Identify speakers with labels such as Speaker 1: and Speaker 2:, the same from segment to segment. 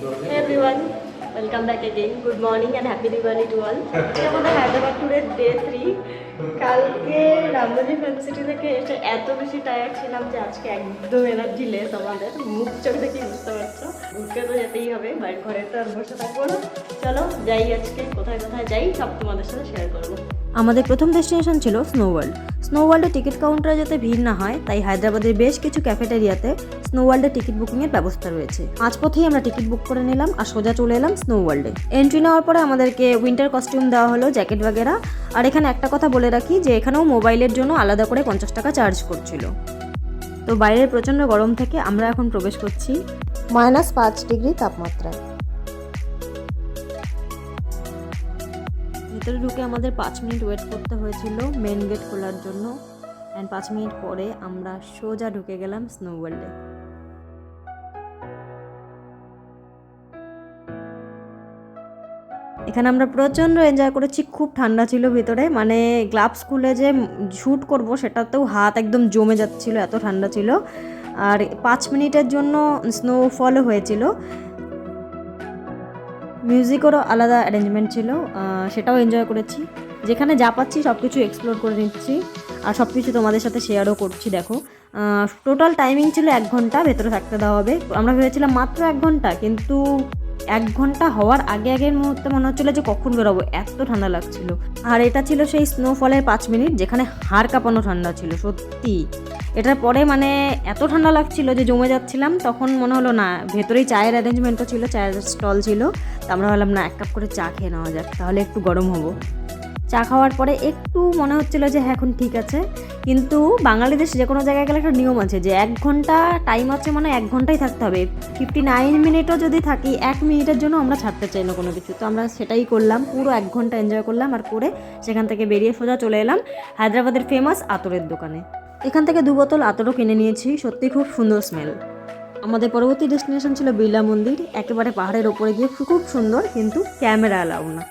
Speaker 1: Hey everyone, welcome back again. Good morning and happy Diwali to all. আজকে আমাদের হায়দ্রাবাদ ট্যুরের day 3। কালকে রামমন্দির film city থেকে এসে এত বেশি টায়ার্ড ছিলাম যে আজকে একদম এনার্জি লেস আমাদের। মুখ চোখ দেখে বুঝতে পারছো। ঘুরতে তো যেতেই হবে, বাড়ির ঘরে তো আর বসে থাকবো না। চলো যাই, আজকে কোথায় কোথায় যাই সব তোমাদের সাথে শেয়ার করবো। আমাদের প্রথম ডেস্টিনেশন ছিল স্নো ওয়ার্ল্ড। স্নো ওয়ার্ল্ডে টিকিট কাউন্টারে যাতে ভিড় না হয় তাই হায়দ্রাবাদের বেশ কিছু ক্যাফেটেরিয়াতে স্নো ওয়ার্ল্ডে টিকিট বুকিংয়ের ব্যবস্থা রয়েছে। মাঝপথেই আমরা টিকিট বুক করে নিলাম আর সোজা চলে এলাম স্নো ওয়ার্ল্ডে। এন্ট্রি নেওয়ার পরে আমাদেরকে উইন্টার কস্টিউম দেওয়া হলো, জ্যাকেট বাগেরা। আর এখানে একটা কথা বলে রাখি যে এখানেও মোবাইলের জন্য আলাদা করে 50 টাকা চার্জ করছিল। তো বাইরের প্রচণ্ড গরম থেকে আমরা এখন প্রবেশ করছি -5 ডিগ্রি তাপমাত্রায়। ভিতরে ঢুকে আমাদের 5 মিনিট ওয়েট করতে হয়েছিল মেন গেট খোলার জন্য। অ্যান্ড 5 মিনিট পরে আমরা সোজা ঢুকে গেলাম স্নো ওয়ার্ল্ডে। এখানে আমরা প্রচণ্ড এনজয় করেছি, খুব ঠান্ডা ছিল ভিতরে, মানে গ্লাভস খুলে যে শ্যুট করব সেটাতেও হাত একদম জমে যাচ্ছিল, এত ঠান্ডা ছিল। আর 5 মিনিটের জন্য স্নোফলও হয়েছিল। মিউজিকেরও আলাদা অ্যারেঞ্জমেন্ট ছিল, সেটাও এনজয় করেছি। যেখানে যা পাচ্ছি সব কিছু এক্সপ্লোর করে নিচ্ছি আর সব কিছু তোমাদের সাথে শেয়ারও করছি। দেখো, টোটাল টাইমিং ছিল 1 ঘন্টা ভেতরে থাকতে দেওয়া হবে। আমরা ভেবেছিলাম মাত্র 1 ঘন্টা, কিন্তু 1 ঘন্টা হওয়ার আগের মুহূর্তে মনে হচ্ছিলো যে কখন বেরোবো, এত ঠান্ডা লাগছিল। আর এটা ছিল সেই স্নোফলের 5 মিনিট যেখানে হাড় কাঁপানো ঠান্ডা ছিল সত্যি। এটার পরে মানে এত ঠান্ডা লাগছিল যে জমে যাচ্ছিলাম। তখন মনে হলো না, ভেতরেই চায়ের অ্যারেঞ্জমেন্টও ছিল, চায়ের স্টল ছিল। তো আমরা ভাবলাম না, 1 কাপ করে চা খেয়ে নেওয়া যাক, তাহলে একটু গরম হবো। চা খাওয়ার পরে একটু মনে হচ্ছিল যে হ্যাঁ এখন ঠিক আছে, কিন্তু বাঙালিদের যে কোনো জায়গায় গেলে একটা নিয়ম আছে যে 1 ঘন্টা টাইম আছে, মানে 1 ঘন্টাই থাকতে হবে। 59 মিনিটও যদি থাকি, 1 মিনিটের জন্য আমরা ছাড়তে চাই না কোনো কিছু। তো আমরা সেটাই করলাম, পুরো 1 ঘন্টা এনজয় করলাম। আর করে সেখান থেকে বেরিয়ে সোজা চলে এলাম হায়দ্রাবাদের ফেমাস আতরের দোকানে। এখান থেকে 2 বোতল আতরও কিনে নিয়েছি, সত্যি খুব সুন্দর স্মেল। আমাদের পরবর্তী ডেস্টিনেশন ছিল বিড়লা মন্দির, একেবারে পাহাড়ের ওপরে গিয়ে, খুব সুন্দর, কিন্তু ক্যামেরা অ্যালাউ না।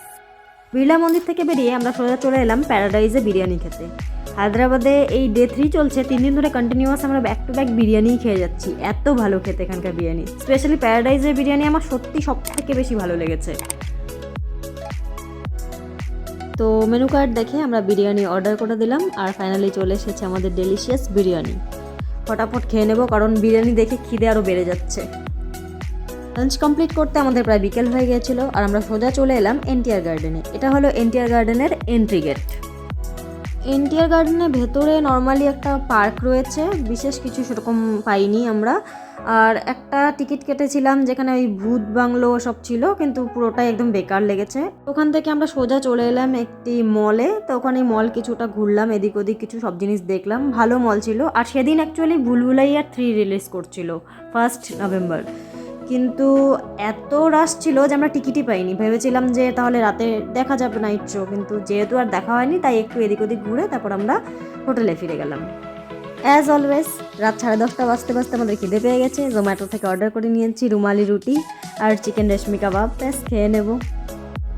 Speaker 1: বিড়লা মন্দির থেকে বেরিয়ে আমরা সোজা চলে এলাম প্যারাডাইজে বিরিয়ানি খেতে। হায়দ্রাবাদে এই ডে 3 চলছে, 3 দিন ধরে কন্টিনিউয়াস আমরা ব্যাক টু ব্যাক বিরিয়ানিই খেয়ে যাচ্ছি। এত ভালো খেতে এখানকার বিরিয়ানি, স্পেশালি প্যারাডাইজের বিরিয়ানি আমার সত্যি সব থেকে বেশি ভালো লেগেছে। তো মেনু কার্ড দেখে আমরা বিরিয়ানি অর্ডার করে দিলাম আর ফাইনালি চলে এসেছে আমাদের ডেলিশিয়াস বিরিয়ানি। ফটাফট খেয়ে নেবো, কারণ বিরিয়ানি দেখে খিদে আরও বেড়ে যাচ্ছে। লাঞ্চ কমপ্লিট করতে আমাদের প্রায় বিকেল হয়ে গিয়েছিল আর আমরা সোজা চলে এলাম এনটিআর গার্ডেনে। এটা হলো এনটিআর গার্ডেনের এন্ট্রি গেট। এনটিআর গার্ডেনের ভেতরে নর্মালি একটা পার্ক রয়েছে, বিশেষ কিছু সেরকম পাইনি আমরা। আর একটা টিকিট কেটেছিলাম যেখানে ওই ভূত বাংলো সব ছিল, কিন্তু পুরোটাই একদম বেকার লেগেছে। ওখান থেকে আমরা সোজা চলে এলাম একটি মলে। তো ওখানে মল কিছুটা ঘুরলাম, এদিক ওদিক কিছু সব জিনিস দেখলাম, ভালো মল ছিল। আর সেদিন অ্যাকচুয়ালি ভুলভুলাইয়া 3 রিলিজ করছিল 1 নভেম্বর, কিন্তু এত রাশ ছিল যে আমরা টিকিটই পাইনি। ভেবেছিলাম যে তাহলে রাতে দেখা যাবে নাইট শো, কিন্তু যেহেতু আর দেখা হয়নি তাই একটু এদিক ওদিক ঘুরে তারপর আমরা হোটেলে ফিরে গেলাম। অ্যাজ অলওয়েজ রাত 10:30 বাজতে বাজতে আমাদের খিদে পেয়ে গেছে। জোম্যাটো থেকে অর্ডার করে নিয়েছি রুমালি রুটি আর চিকেন রেশমি কাবাব, ব্যাস খেয়ে নেব।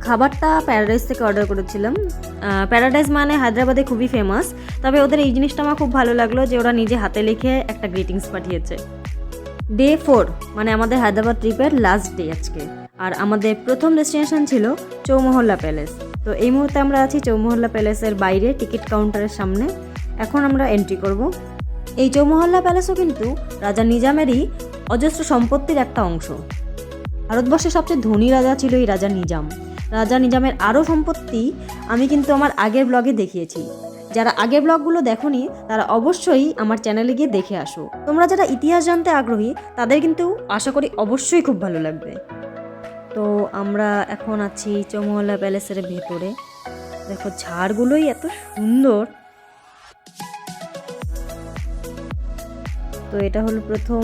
Speaker 1: খাবারটা প্যারাডাইজ থেকে অর্ডার করেছিলাম। প্যারাডাইজ মানে হায়দ্রাবাদে খুবই ফেমাস, তবে ওদের এই জিনিসটা আমার খুব ভালো লাগলো যে ওরা নিজে হাতে লিখে একটা গ্রিটিংস পাঠিয়েছে। ডে 4 মানে আমাদের হায়দ্রাবাদ ট্রিপের লাস্ট ডে আজকে। আর আমাদের প্রথম ডেস্টিনেশন ছিল চৌমহল্লা প্যালেস। তো এই মুহূর্তে আমরা আছি চৌমহল্লা প্যালেসের বাইরে টিকিট কাউন্টারের সামনে। এখন আমরা এন্ট্রি করব। এই চৌমহল্লা প্যালেসও কিন্তু রাজা নিজামেরই অজস্র সম্পত্তির একটা অংশ। ভারতবর্ষের সবচেয়ে ধনী রাজা ছিল এই রাজা নিজাম। রাজা নিজামের আরও সম্পত্তি আমি কিন্তু আমার আগের ব্লগে দেখিয়েছি। যারা আগের ব্লগগুলো দেখোনি তারা অবশ্যই আমার চ্যানেলে গিয়ে দেখে আসো। তোমরা যারা ইতিহাস জানতে আগ্রহী তাদের কিন্তু আশা করি অবশ্যই খুব ভালো লাগবে। তো আমরা এখন আছি চৌমহল্লা প্যালেসের ভেতরে। দেখো ঝাড়গুলোই এত সুন্দর। তো এটা হলো প্রথম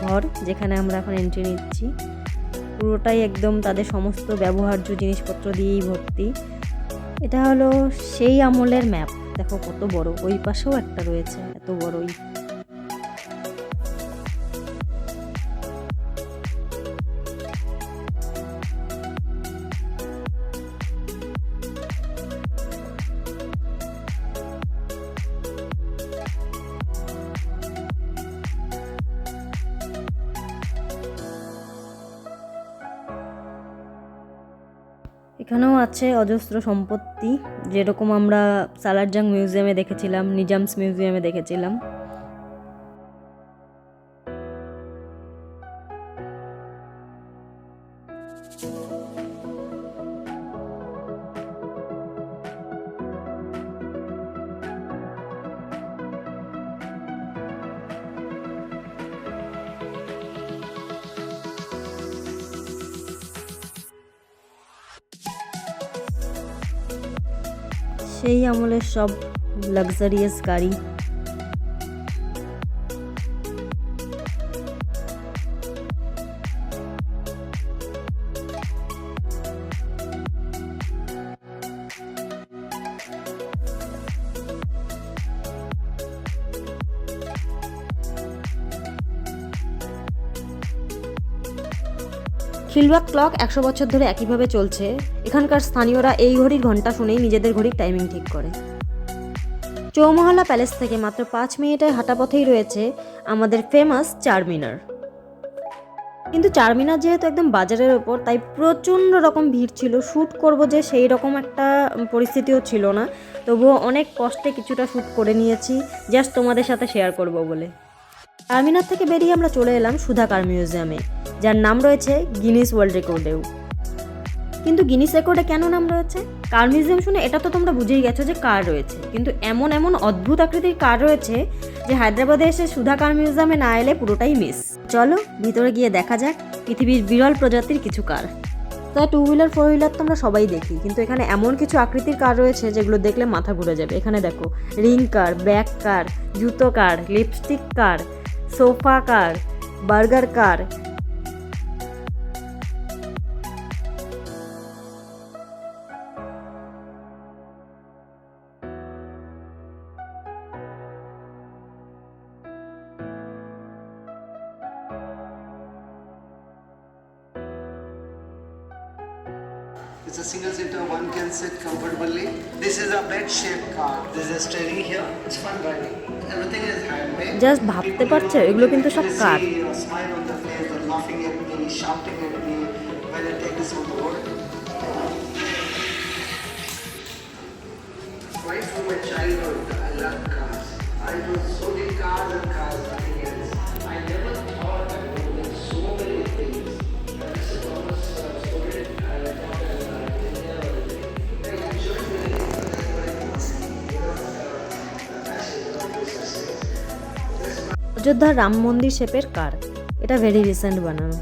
Speaker 1: ঘর যেখানে আমরা এখন এন্ট্রি নিচ্ছি। পুরোটাই একদম তাদের সমস্ত ব্যবহার্য জিনিসপত্র দিয়েই ভর্তি। এটা হলো সেই আমলের ম্যাপ, দেখো কত বড়। ওই পাশেও একটা রয়েছে, এত বড়ই। এখানেও আছে অজস্র সম্পত্তি, যেরকম আমরা সালারজাং মিউজিয়ামে দেখেছিলাম, নিজামস মিউজিয়ামে দেখেছিলাম। সেই আমলের সব লাক্সারিয়াস গাড়ি। খিলবাগ ক্লক 100 বছর ধরে একইভাবে চলছে। এখানকার স্থানীয়রা এই ঘড়ির ঘন্টা শুনেই নিজেদের ঘড়ির টাইমিং ঠিক করে। চৌমহল্লা প্যালেস থেকে মাত্র 5 মিনিটের হাঁটা পথেই রয়েছে আমাদের ফেমাস চারমিনার। কিন্তু চারমিনার যেহেতু একদম বাজারের ওপর, তাই প্রচণ্ড রকম ভিড় ছিল। শ্যুট করব যে সেই রকম একটা পরিস্থিতিও ছিল না, তবুও অনেক কষ্টে কিছুটা শ্যুট করে নিয়েছি, জাস্ট তোমাদের সাথে শেয়ার করব বলে। চারমিনার থেকে বেরিয়ে আমরা চলে এলাম সুধা কার মিউজিয়ামে, যার নাম রয়েছে গিনিস ওয়ার্ল্ড রেকর্ডেও। কিন্তু গিনিস রেকর্ডে কেন নাম রয়েছে? কার মিউজিয়াম শুনে এটা তো তোমরা বুঝেই গেছো যে কার রয়েছে, কিন্তু এমন এমন অদ্ভুত আকৃতির কার রয়েছে যে হায়দ্রাবাদে এসে সুধা কার মিউজিয়ামে না এলে পুরোটাই মিস। চলো ভিতরে গিয়ে দেখা যাক পৃথিবীর বিরল প্রজাতির কিছু কার। তাই 2 হুইলার 4 হুইলার তো আমরা সবাই দেখি, কিন্তু এখানে এমন কিছু আকৃতির কার রয়েছে যেগুলো দেখলে মাথা ঘুরে যাবে। এখানে দেখো, রিং কার, ব্যাগ কার, জুতো কার, লিপস্টিক কার, সোফা কার, বার্গার কার।
Speaker 2: It's a single seater, one can sit comfortably. This is a bed-shaped car. This is steering here. It's fun driving. Everything is handmade.
Speaker 1: Just ভাবতে পারছো এগুলো কিন্তু সব কার।
Speaker 2: See a smile on the face, they're laughing at me, shouting at me when I take this on the road. Right from my childhood, I love cars. I was only cars and cars, nothing else. I never thought I would do so many things. And this is Thomas Story. I thought I would engineer or anything. I enjoyed many things, but that's what I was, passion about this.
Speaker 1: অযোধ্যার রাম মন্দির শেপের কার, এটা very recent বানানো।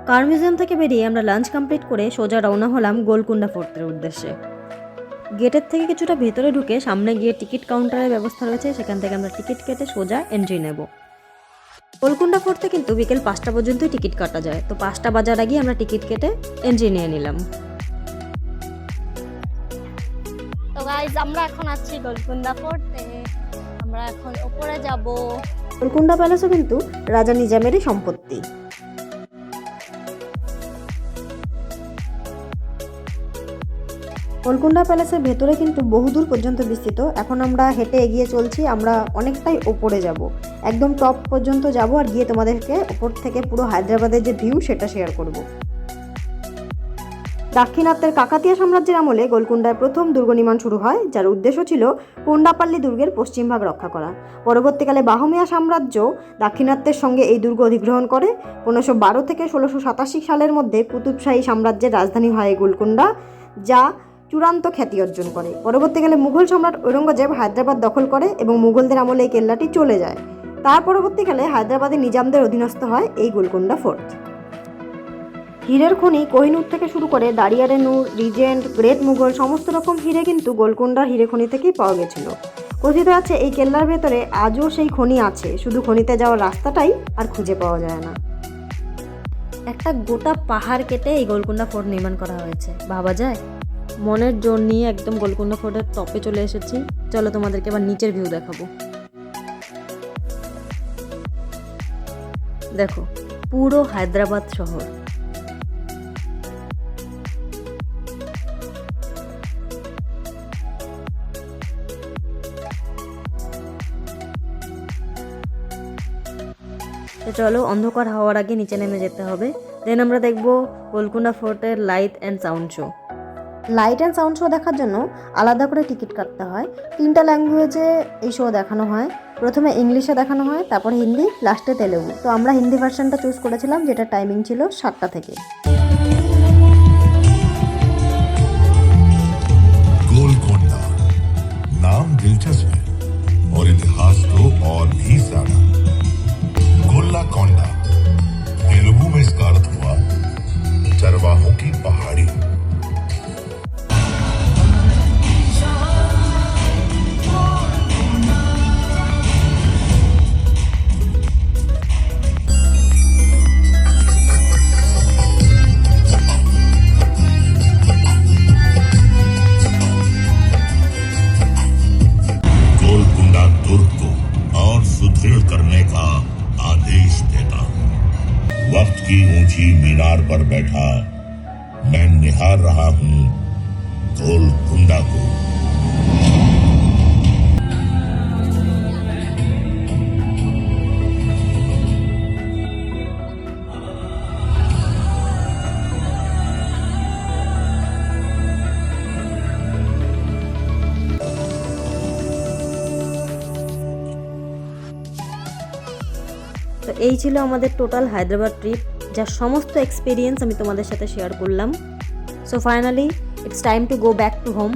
Speaker 1: কার museum থেকে বেরিয়ে আমরা lunch complete করে সোজা রওনা হলাম গোলকুন্ডা ফোর্টের উদ্দেশ্যে। গেটের থেকে কিছুটা ভেতরে ঢুকে সামনে গিয়ে টিকিট কাউন্টারের ব্যবস্থা রয়েছে, সেখান থেকে আমরা টিকিট কেটে সোজা এন্ট্রি নেব। গোলকুন্ডা ফোর্টে কিন্তু বিকেল 5টা পর্যন্তই টিকিট কাটা যায়, তো 5টা বাজার আগে আমরা টিকিট কেটে এন্ট্রি নিয়ে নিলাম।
Speaker 3: তো গাইজ আমরা এখন আছি গোলকুন্ডা ফোর্টে, আমরা এখন উপরে যাব।
Speaker 1: গোলকুন্ডা প্যালেসও কিন্তু রাজা নিজামেরই সম্পত্তি। গোলকুন্ডা প্যালেসের ভেতরে কিন্তু বহুদূর পর্যন্ত বিস্তৃত। এখন আমরা হেঁটে এগিয়ে চলছি, আমরা অনেকটাই ওপরে যাব, একদম টপ পর্যন্ত যাব, আর গিয়ে তোমাদেরকে ওপর থেকে পুরো হায়দ্রাবাদের যে ভিউ সেটা শেয়ার করব। দাক্ষিণাত্যের কাকাতিয়া সাম্রাজ্যের আমলে গোলকুন্ডায় প্রথম দুর্গ নির্মাণ শুরু হয়, যার উদ্দেশ্য ছিল কোন্ডাপাল্লি দুর্গের পশ্চিম ভাগ রক্ষা করা। পরবর্তীকালে বাহমিয়া সাম্রাজ্য দাক্ষিণাত্যের সঙ্গে এই দুর্গ অধিগ্রহণ করে। 1512 থেকে 1687 সালের মধ্যে কুতুবশাহী সাম্রাজ্যের রাজধানী হয় গোলকুন্ডা, যা চূড়ান্ত খ্যাতি অর্জন করে। পরবর্তীকালে মুঘল সম্রাট ঔরঙ্গজেব হায়দ্রাবাদ দখল করে এবং মুঘলদের আমলে এই কেল্লাটি চলে যায়। তার পরবর্তীকালে হায়দ্রাবাদের নিজামদের অধীনস্থ হয় এই গোলকুন্ডা ফোর্ট। হীরের খনি কোহিনূর থেকে শুরু করে দারিয়ারে-নূর, রিজেন্ট, গ্রেট মুঘল সমস্ত রকম হীরে কিন্তু গোলকুন্ডার হীরে খনি থেকেই পাওয়া গেছিল। কথিত আছে এই কেল্লার ভেতরে আজও সেই খনি আছে, শুধু খনিতে যাওয়ার রাস্তাটাই আর খুঁজে পাওয়া যায় না। একটা গোটা পাহাড় কেটে এই গোলকুন্ডা ফোর্ট নির্মাণ করা হয়েছে, ভাবা যায়। মনের জোর নিয়ে একদম গোলকুন্ডা ফোর্টের টপে চলে এসেছি। চলো তোমাদেরকে এবার নিচের ভিউ দেখাবো। দেখো পুরো হায়দ্রাবাদ শহর। তো চলো, অন্ধকার হওয়ার আগে নিচে নেমে যেতে হবে। দেন আমরা দেখব গোলকুন্ডা ফোর্টের light and sound show. Light and sound show দেখার জন্য আলাদা করে টিকিট কাটতে হয়। 3টা ল্যাঙ্গুয়েজে এই শো দেখানো হয়। প্রথমে ইংলিশে দেখানো হয়, তারপর হিন্দি, লাস্টে তেলেগু। তো আমরা হিন্দি ভার্সনটা চুজ করেছিলাম, যেটা টাইমিং ছিল 7টা থেকে।
Speaker 4: गोलकोंडा नाम दिलचस्प है और इतिहास तो और भी ज्यादा। गोल्लाकोंडा तेलुगु में इसका अर्थ हुआ चरवाहों की पहाड़ी। गोलकुंडा दुर्ग को और सुदृढ़ करने का आदेश देता हूं। वक्त की ऊंची मीनार पर बैठा मैं निहार रहा हूं गोलकुंडा को।
Speaker 1: তো এই ছিল আমাদের টোটাল হায়দ্রাবাদ ট্রিপ, যার সমস্ত এক্সপিরিয়েন্স আমি তোমাদের সাথে শেয়ার করলাম। So finally it's time to go back to home.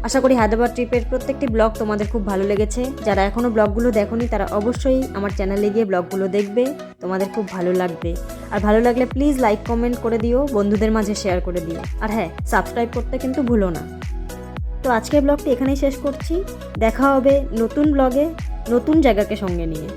Speaker 1: আশা করি হায়দ্রাবাদ ট্রিপের প্রত্যেকটি ব্লগ তোমাদের খুব ভালো লেগেছে। যারা এখনও ব্লগগুলো দেখোনি তারা অবশ্যই আমার চ্যানেলে গিয়ে ব্লগগুলো দেখবে, তোমাদের খুব ভালো লাগবে। আর ভালো লাগলে প্লিজ লাইক কমেন্ট করে দিও, বন্ধুদের মাঝে শেয়ার করে দিও। আর হ্যাঁ, সাবস্ক্রাইব করতে কিন্তু ভুলো না। তো আজকের ব্লগটি এখানেই শেষ করছি। দেখা হবে নতুন ব্লগে, নতুন জায়গাকে সঙ্গে নিয়ে।